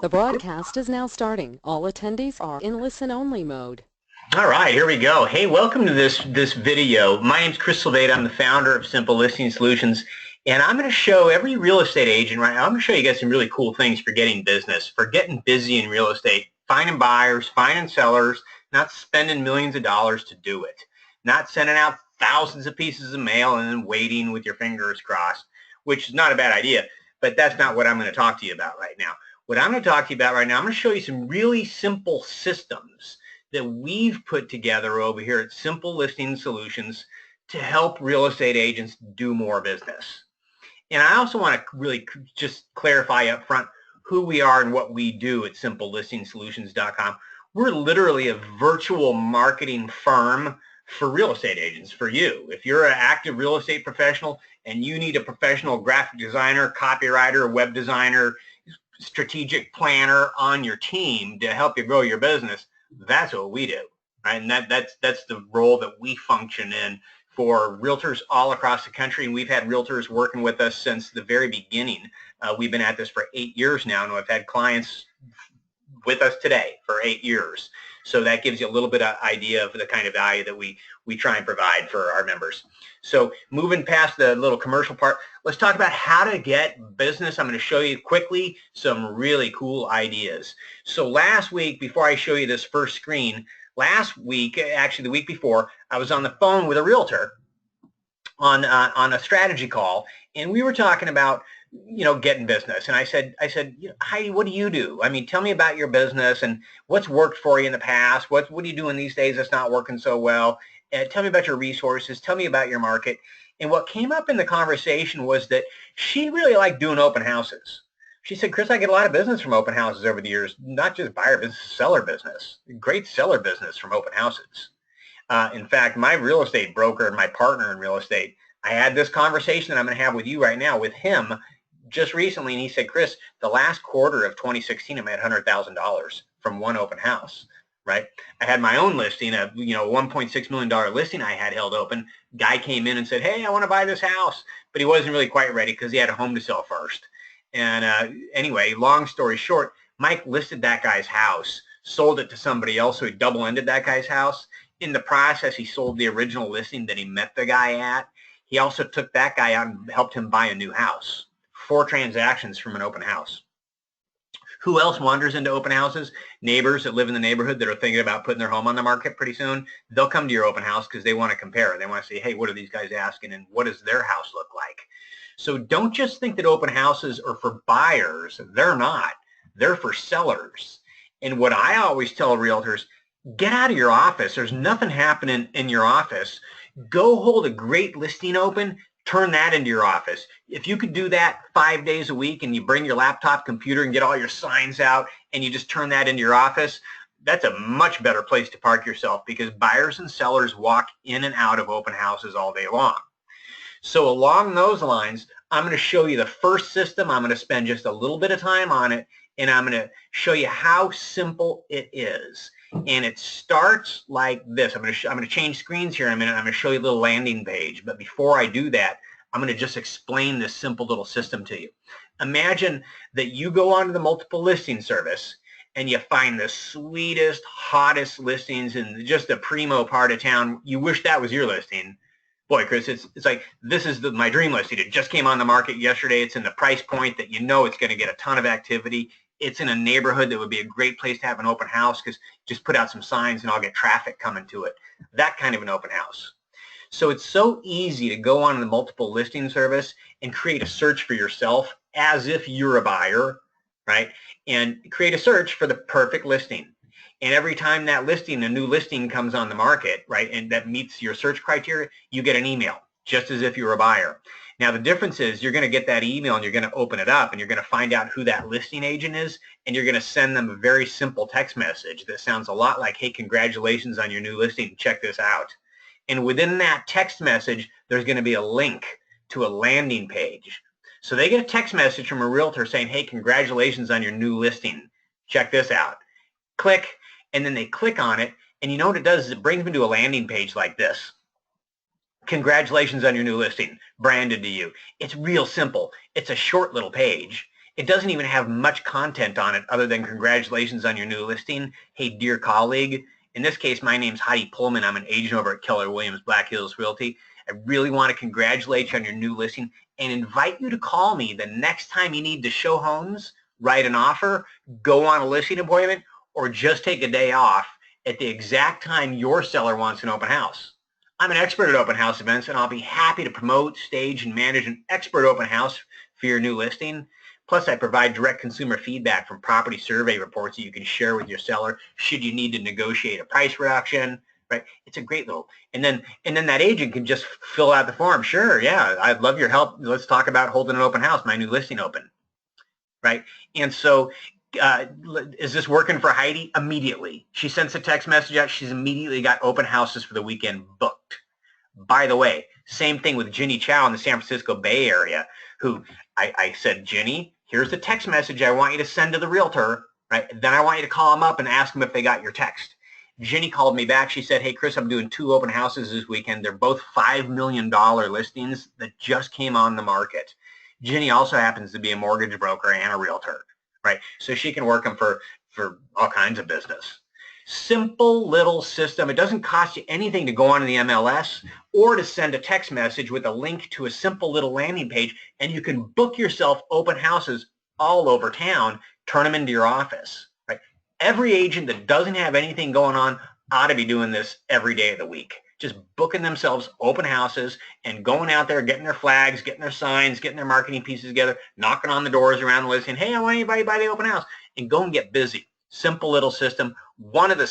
The broadcast is now starting. All attendees are in listen-only mode. All right, here we go. Hey, welcome to this video. My name's Chris Sylveta. I'm the founder of Simple Listing Solutions, and I'm going to show every real estate agent right now. I'm going to show you guys some really cool things for getting business, for getting busy in real estate, finding buyers, finding sellers, not spending millions of dollars to do it, not sending out thousands of pieces of mail and then waiting with your fingers crossed, which is not a bad idea, but that's not what I'm going to talk to you about right now. What I'm going to talk to you about right now, I'm going to show you some really simple systems that we've put together over here at Simple Listing Solutions to help real estate agents do more business. And I also want to really just clarify up front who we are and what we do at SimpleListingSolutions.com. We're literally a virtual marketing firm for real estate agents, for you. If you're an active real estate professional and you need a professional graphic designer, copywriter, web designer, strategic planner on your team to help you grow your business, that's what we do, right? And that's the role that we function in for realtors all across the country. And we've had realtors working with us since the very beginning. We've been at this for 8 years now, and I've had clients with us today for 8 years. So that gives you a little bit of idea of the kind of value that we try and provide for our members. So moving past the little commercial part, let's talk about how to get business. I'm going to show you quickly some really cool ideas. So last week, before I show you this first screen, last week, actually the week before, I was on the phone with a realtor on a strategy call, and we were talking about getting business. And I said, Heidi, what do you do? I mean, tell me about your business and what's worked for you in the past. What are you doing these days that's not working so well? Tell me about your resources. Tell me about your market. And what came up in the conversation was that she really liked doing open houses. She said, Chris, I get a lot of business from open houses over the years, not just buyer business, seller business, great seller business from open houses. In fact, my real estate broker and my partner in real estate, I had this conversation that I'm going to have with you right now with him just recently, and he said, Chris, the last quarter of 2016, I made $100,000 from one open house, right? I had my own listing, a $1.6 million listing I had held open. Guy came in and said, hey, I want to buy this house, but he wasn't really quite ready because he had a home to sell first. And anyway, long story short, Mike listed that guy's house, sold it to somebody else, so he double-ended that guy's house. In the process, he sold the original listing that he met the guy at. He also took that guy out and helped him buy a new house. 4 transactions from an open house. Who else wanders into open houses? Neighbors that live in the neighborhood that are thinking about putting their home on the market pretty soon. They'll come to your open house because they want to compare. They want to say, hey, what are these guys asking and what does their house look like? So don't just think that open houses are for buyers. They're not. They're for sellers. And what I always tell realtors, get out of your office. There's nothing happening in your office. Go hold a great listing open. Turn that into your office. If you could do that 5 days a week and you bring your laptop computer and get all your signs out and you just turn that into your office, that's a much better place to park yourself because buyers and sellers walk in and out of open houses all day long. So along those lines, I'm going to show you the first system. I'm going to spend just a little bit of time on it, and I'm going to show you how simple it is. And it starts like this. I'm going to change screens here in a minute. I'm going to show you a little landing page. But before I do that, I'm going to just explain this simple little system to you. Imagine that you go onto the multiple listing service and you find the sweetest, hottest listings in just the primo part of town. You wish that was your listing. Boy, Chris, it's like this is my dream listing. It just came on the market yesterday. It's in the price point that you know it's going to get a ton of activity. It's in a neighborhood that would be a great place to have an open house because just put out some signs and I'll get traffic coming to it. That kind of an open house. So it's so easy to go on the multiple listing service and create a search for yourself as if you're a buyer, right? And create a search for the perfect listing. And every time that listing, a new listing comes on the market, right, and that meets your search criteria, you get an email, just as if you were a buyer. Now, the difference is you're going to get that email and you're going to open it up and you're going to find out who that listing agent is and you're going to send them a very simple text message that sounds a lot like, hey, congratulations on your new listing. Check this out. And within that text message, there's going to be a link to a landing page. So they get a text message from a realtor saying, hey, congratulations on your new listing. Check this out. Click, and then they click on it, and you know what it does is it brings them to a landing page like this. Congratulations on your new listing, branded to you. It's real simple. It's a short little page, It doesn't even have much content on it other than congratulations on your new listing. Hey, dear colleague. In this case, my name's Heidi Pullman. I'm an agent over at Keller Williams Black Hills Realty. I really want to congratulate you on your new listing and invite you to call me the next time you need to show homes, write an offer, go on a listing appointment, or just take a day off at the exact time your seller wants an open house. I'm an expert at open house events, and I'll be happy to promote, stage, and manage an expert open house for your new listing. Plus, I provide direct consumer feedback from property survey reports that you can share with your seller should you need to negotiate a price reduction. Right? It's a great little, and then that agent can just fill out the form. Sure, yeah, I'd love your help. Let's talk about holding an open house, my new listing open. Right? And so is this working for Heidi? Immediately. She sends a text message out. She's immediately got open houses for the weekend booked. By the way, same thing with Ginny Chow in the San Francisco Bay Area, who I said, Ginny, here's the text message I want you to send to the realtor. Right? Then I want you to call them up and ask them if they got your text. Ginny called me back. She said, hey, Chris, I'm doing 2 open houses this weekend. They're both $5 million listings that just came on the market. Ginny also happens to be a mortgage broker and a realtor, right? So she can work them for all kinds of business. Simple little system. It doesn't cost you anything to go onto the MLS or to send a text message with a link to a simple little landing page, and you can book yourself open houses all over town, turn them into your office. Every agent that doesn't have anything going on ought to be doing this every day of the week. Just booking themselves open houses and going out there, getting their flags, getting their signs, getting their marketing pieces together, knocking on the doors around the list, saying, hey, I want anybody to buy the open house, and go and get busy. Simple little system. One of the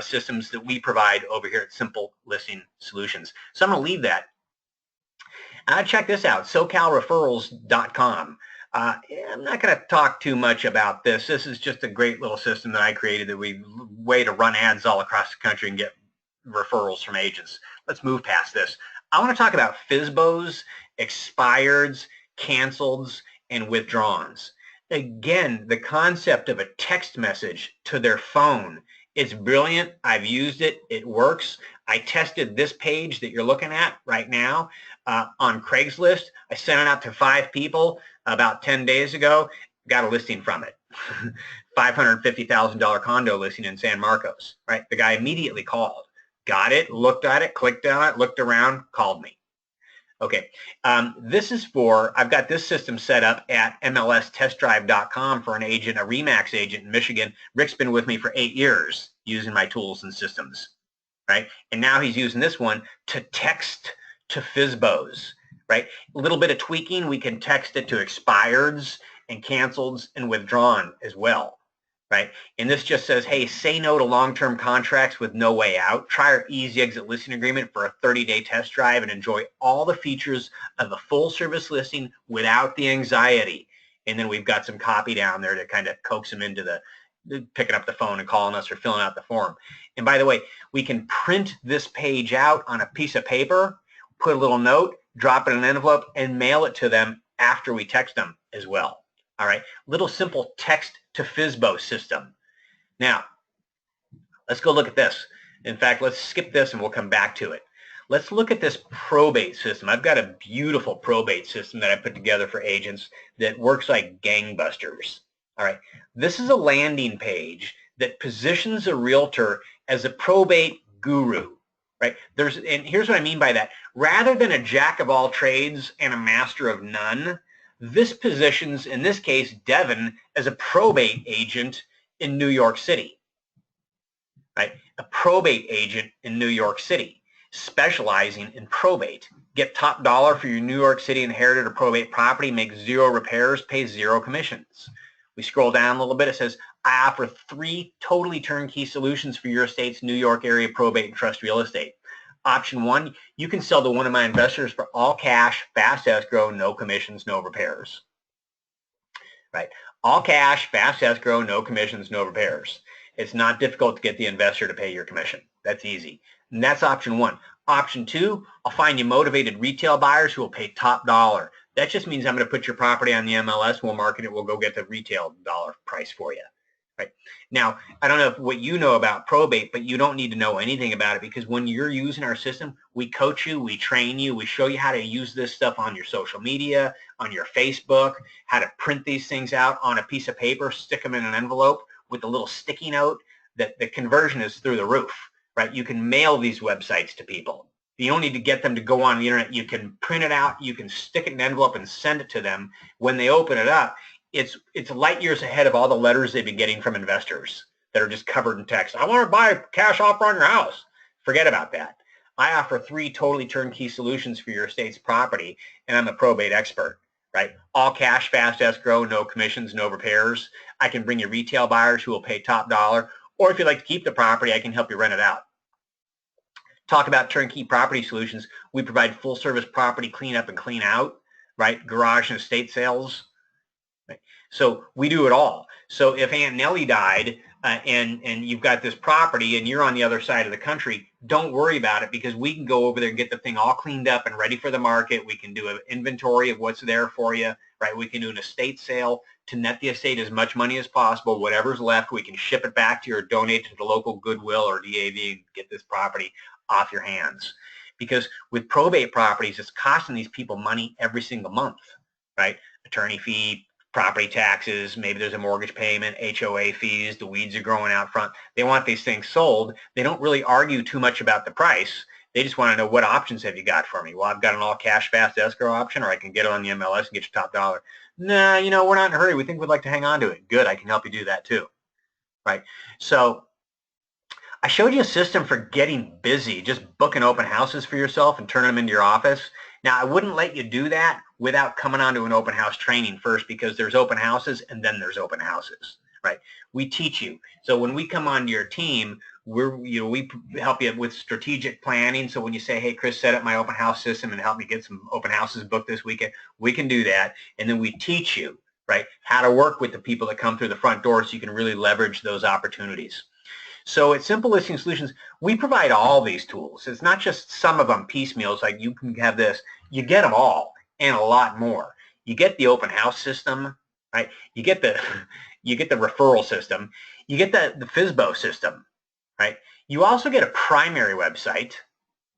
systems that we provide over here at Simple Listing Solutions. So I'm going to leave that. Check this out, SoCalReferrals.com. I'm not going to talk too much about this. This is just a great little system that I created that we way to run ads all across the country and get referrals from agents. Let's move past this. I want to talk about FSBOs, expireds, canceleds, and withdrawns. Again, the concept of a text message to their phone. It's brilliant. I've used it. It works. I tested this page that you're looking at right now on Craigslist. I sent it out to 5 people about 10 days ago. Got a listing from it. $550,000 condo listing in San Marcos. Right? The guy immediately called. Got it, looked at it, clicked on it, looked around, called me. Okay, this is for, I've got this system set up at MLStestdrive.com for an agent, a RE/MAX agent in Michigan. Rick's been with me for 8 years using my tools and systems, right? And now he's using this one to text to FSBOs, right? A little bit of tweaking, we can text it to expireds and canceleds and withdrawn as well. Right? And this just says, hey, say no to long-term contracts with no way out. Try our easy exit listing agreement for a 30-day test drive and enjoy all the features of a full-service listing without the anxiety. And then we've got some copy down there to kind of coax them into the picking up the phone and calling us or filling out the form. And by the way, we can print this page out on a piece of paper, put a little note, drop it in an envelope, and mail it to them after we text them as well. All right, little simple text to FSBO system. Now, let's go look at this. In fact, let's skip this and we'll come back to it. Let's look at this probate system. I've got a beautiful probate system that I put together for agents that works like gangbusters. All right, this is a landing page that positions a realtor as a probate guru. Right? And here's what I mean by that. Rather than a jack of all trades and a master of none, this positions, in this case, Devin as a probate agent in New York City, right? A probate agent in New York City, specializing in probate. Get top dollar for your New York City inherited or probate property, make 0 repairs, pay 0 commissions. We scroll down a little bit, it says, I offer 3 totally turnkey solutions for your estate's New York area probate and trust real estate. Option 1, you can sell to one of my investors for all cash, fast escrow, no commissions, no repairs. Right? All cash, fast escrow, no commissions, no repairs. It's not difficult to get the investor to pay your commission. That's easy. And that's option 1. Option 2, I'll find you motivated retail buyers who will pay top dollar. That just means I'm going to put your property on the MLS, we'll market it, we'll go get the retail dollar price for you. Right. Now, I don't know what you know about probate, but you don't need to know anything about it, because when you're using our system, we coach you, we train you, we show you how to use this stuff on your social media, on your Facebook, how to print these things out on a piece of paper, stick them in an envelope with a little sticky note. That the conversion is through the roof, right? You can mail these websites to people. You don't need to get them to go on the internet. You can print it out, you can stick it in an envelope and send it to them. When they open it up, it's light years ahead of all the letters they've been getting from investors that are just covered in text. I want to buy a cash offer on your house. Forget about that. I offer 3 totally turnkey solutions for your estate's property, and I'm a probate expert, right? All cash, fast escrow, no commissions, no repairs. I can bring you retail buyers who will pay top dollar, or if you'd like to keep the property, I can help you rent it out. Talk about turnkey property solutions. We provide full service property cleanup and clean out, right? Garage and estate sales. Right. So we do it all. So if Aunt Nellie died and you've got this property and you're on the other side of the country, don't worry about it, because we can go over there and get the thing all cleaned up and ready for the market. We can do an inventory of what's there for you, right? We can do an estate sale to net the estate as much money as possible. Whatever's left, we can ship it back to you or donate it to the local Goodwill or DAV and get this property off your hands. Because with probate properties, it's costing these people money every single month, right? Attorney fee, property taxes, maybe there's a mortgage payment, HOA fees, the weeds are growing out front. They want these things sold. They don't really argue too much about the price. They just want to know, what options have you got for me? Well, I've got an all cash fast escrow option, or I can get it on the MLS and get your top dollar. Nah, we're not in a hurry. We think we'd like to hang on to it. Good, I can help you do that too, right? So I showed you a system for getting busy, just booking open houses for yourself and turning them into your office. Now, I wouldn't let you do that without coming onto an open house training first, because there's open houses and then there's open houses, right? We teach you. So when we come onto your team, we help you with strategic planning. So when you say, hey, Chris, set up my open house system and help me get some open houses booked this weekend, we can do that. And then we teach you, right, how to work with the people that come through the front door so you can really leverage those opportunities. So at Simple Listing Solutions, we provide all these tools. It's not just some of them piecemeal. It's like you can have this. You get them all and a lot more. You get the open house system, right? You get the referral system. You get the FSBO system, right? You also get a primary website.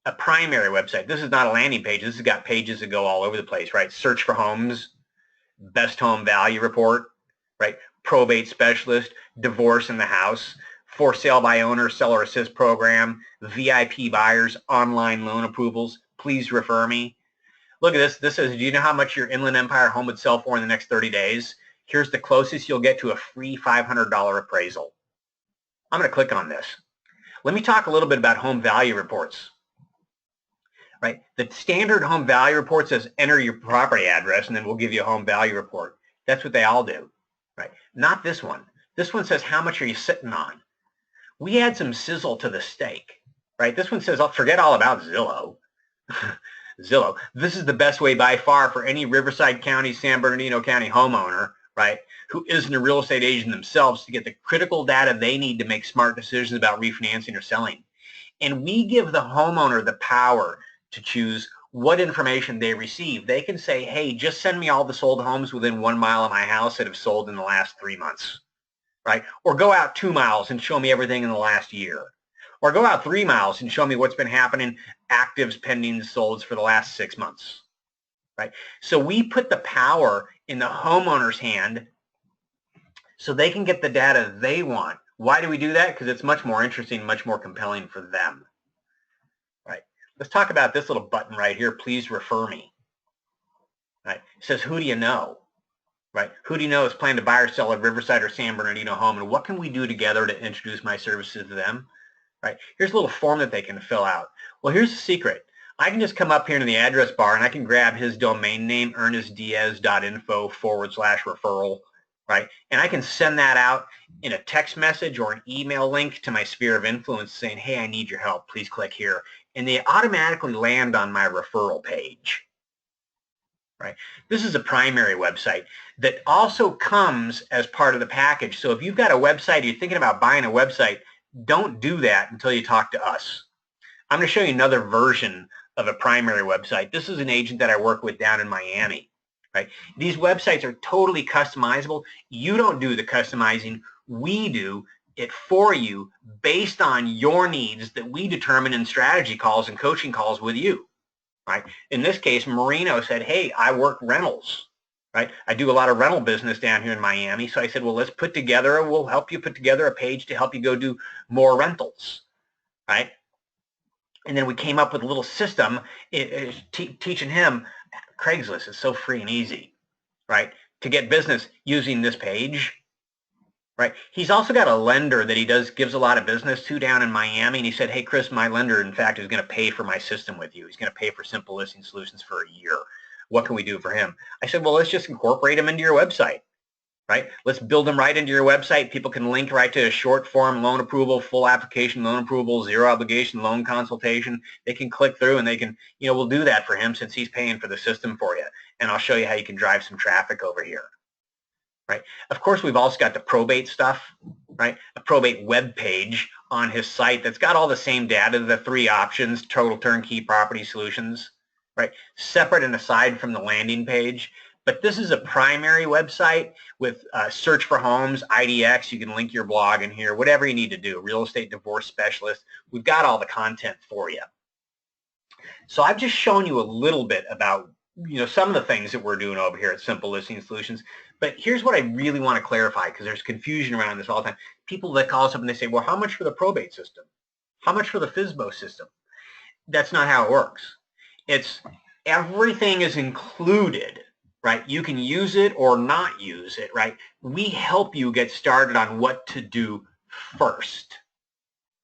A primary website. This is not a landing page. This has got pages that go all over the place, right? Search for homes, best home value report, right? Probate specialist, divorce in the house, for sale by owner, seller assist program, VIP buyers, online loan approvals. Please refer me. Look at this. This says, do you know how much your Inland Empire home would sell for in the next 30 days? Here's the closest you'll get to a free $500 appraisal. I'm going to click on this. Let me talk a little bit about home value reports. Right? The standard home value report says enter your property address and then we'll give you a home value report. That's what they all do. Right? Not this one. This one says how much are you sitting on? We add some sizzle to the steak, right? This one says, forget all about Zillow. Zillow. This is the best way by far for any Riverside County, San Bernardino County homeowner, right, who isn't a real estate agent themselves, to get the critical data they need to make smart decisions about refinancing or selling. And we give the homeowner the power to choose what information they receive. They can say, hey, just send me all the sold homes within 1 mile of my house that have sold in the last 3 months. Right? Or go out 2 miles and show me everything in the last year. Or go out 3 miles and show me what's been happening, actives, pendings, solds for the last 6 months. Right? So we put the power in the homeowner's hand so they can get the data they want. Why do we do that? Because it's much more interesting, much more compelling for them. Right? Let's talk about this little button right here. Please refer me. Right? It says, who do you know? Right? Who do you know is planning to buy or sell a Riverside or San Bernardino home, and what can we do together to introduce my services to them? Right? Here's a little form that they can fill out. Well, here's the secret. I can just come up here to the address bar and I can grab his domain name, ernestdiaz.info/referral, right? And I can send that out in a text message or an email link to my sphere of influence saying, hey, I need your help. Please click here. And they automatically land on my referral page. Right? This is a primary website that also comes as part of the package. So if you've got a website, you're thinking about buying a website, don't do that until you talk to us. I'm going to show you another version of a primary website. This is an agent that I work with down in Miami. right? These websites are totally customizable. You don't do the customizing. We do it for you based on your needs that we determine in strategy calls and coaching calls with you, right? In this case, Marino said, hey, I work rentals, right? I do a lot of rental business down here in Miami. So I said, well, we'll help you put together a page to help you go do more rentals, right? And then we came up with a little system teaching him Craigslist is so free and easy, right? To get business using this page, right? He's also got a lender that he gives a lot of business to down in Miami, and he said, hey, Chris, my lender, in fact, is going to pay for my system with you. He's going to pay for Simple Listing Solutions for a year. What can we do for him? I said, well, let's just incorporate him into your website, right? Let's build them right into your website. People can link right to a short form loan approval, full application loan approval, zero obligation loan consultation. They can click through and they can, we'll do that for him since he's paying for the system for you. And I'll show you how you can drive some traffic over here, right? Of course, we've also got the probate stuff, right? A probate web page on his site that's got all the same data, the 3 options, total turnkey property solutions, right? Separate and aside from the landing page. But this is a primary website with search for homes, IDX. You can link your blog in here, whatever you need to do, real estate divorce specialist. We've got all the content for you. So I've just shown you a little bit about some of the things that we're doing over here at Simple Listing Solutions. But here's what I really want to clarify, because there's confusion around this all the time. People that call us up and they say, well, how much for the probate system? How much for the FSBO system? That's not how it works. It's everything is included, right? You can use it or not use it, right? We help you get started on what to do first,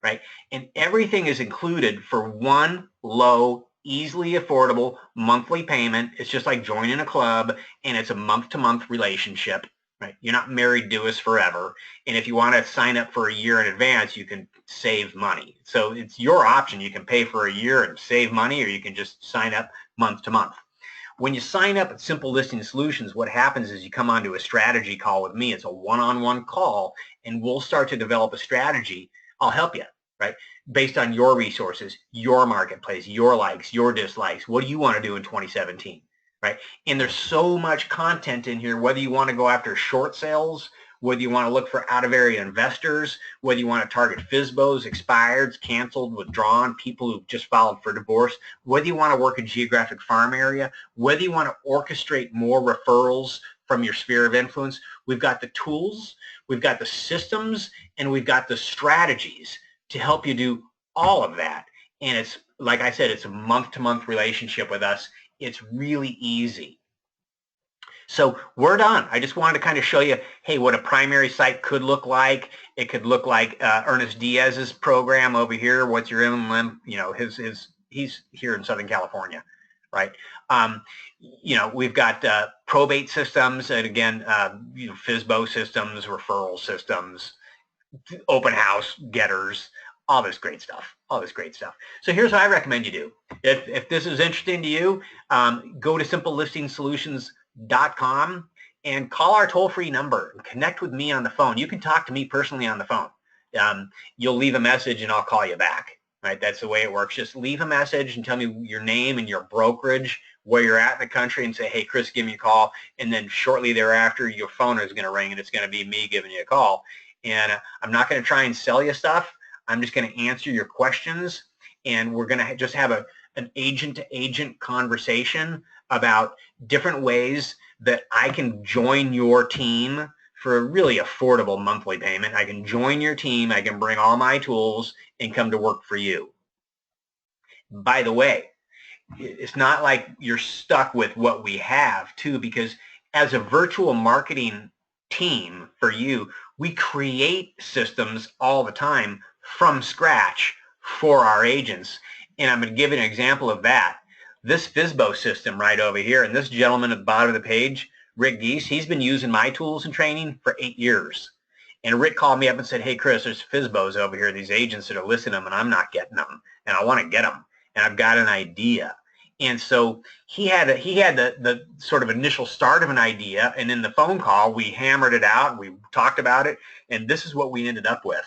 right? And everything is included for one low, easily affordable monthly payment. It's just like joining a club, and it's a month-to-month relationship, right? You're not married to us forever. And if you want to sign up for a year in advance, you can save money. So it's your option. You can pay for a year and save money, or you can just sign up month to month. When you sign up at Simple Listing Solutions, what happens is you come onto a strategy call with me. It's a one-on-one call, and we'll start to develop a strategy. I'll help you, right? Based on your resources, your marketplace, your likes, your dislikes. What do you want to do in 2017, right? And there's so much content in here, whether you want to go after short sales, whether you want to look for out-of-area investors, whether you want to target FSBOs, expireds, canceled, withdrawn, people who just filed for divorce, whether you want to work a geographic farm area, whether you want to orchestrate more referrals from your sphere of influence. We've got the tools, we've got the systems, and we've got the strategies to help you do all of that. And it's, like I said, it's a month-to-month relationship with us. It's really easy. So we're done. I just wanted to kind of show you, hey, what a primary site could look like. It could look like Ernest Diaz's program over here. What's your MLM? He's here in Southern California, right? We've got probate systems, and again, FSBO systems, referral systems, open house getters, all this great stuff, So here's what I recommend you do. If this is interesting to you, go to simplelistingsolutions.com and call our toll-free number and connect with me on the phone. You can talk to me personally on the phone. You'll leave a message and I'll call you back, right? That's the way it works. Just leave a message and tell me your name and your brokerage, where you're at in the country, and say, hey, Chris, give me a call. And then shortly thereafter, your phone is going to ring and it's going to be me giving you a call. And I'm not going to try and sell you stuff. I'm just going to answer your questions, and we're going to just have an agent-to-agent conversation about different ways that I can join your team for a really affordable monthly payment. I can join your team. I can bring all my tools and come to work for you. By the way, it's not like you're stuck with what we have, too, because as a virtual marketing team for you, we create systems all the time from scratch for our agents. And I'm going to give you an example of that. This FSBO system right over here, and this gentleman at the bottom of the page, Rick Geese, he's been using my tools and training for 8 years. And Rick called me up and said, hey, Chris, there's FSBOs over here, these agents that are listing them, and I'm not getting them. And I want to get them. And I've got an idea. And so he had the sort of initial start of an idea, and in the phone call, we hammered it out, we talked about it, and this is what we ended up with.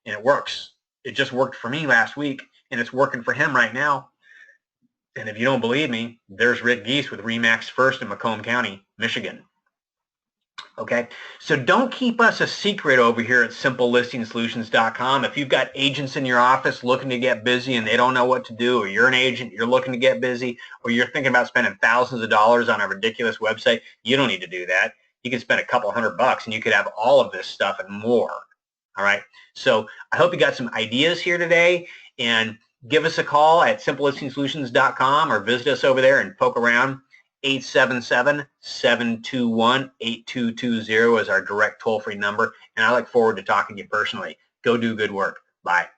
And it works. It just worked for me last week, and it's working for him right now. And if you don't believe me, there's Rick Geese with RE/MAX First in Macomb County, Michigan. Okay, so don't keep us a secret over here at simplelistingsolutions.com. If you've got agents in your office looking to get busy and they don't know what to do, or you're an agent, you're looking to get busy, or you're thinking about spending thousands of dollars on a ridiculous website, you don't need to do that. You can spend a couple $100 and you could have all of this stuff and more. All right, so I hope you got some ideas here today, and give us a call at simplelistingsolutions.com or visit us over there and poke around. 877-721-8220 is our direct toll-free number, and I look forward to talking to you personally. Go do good work. Bye.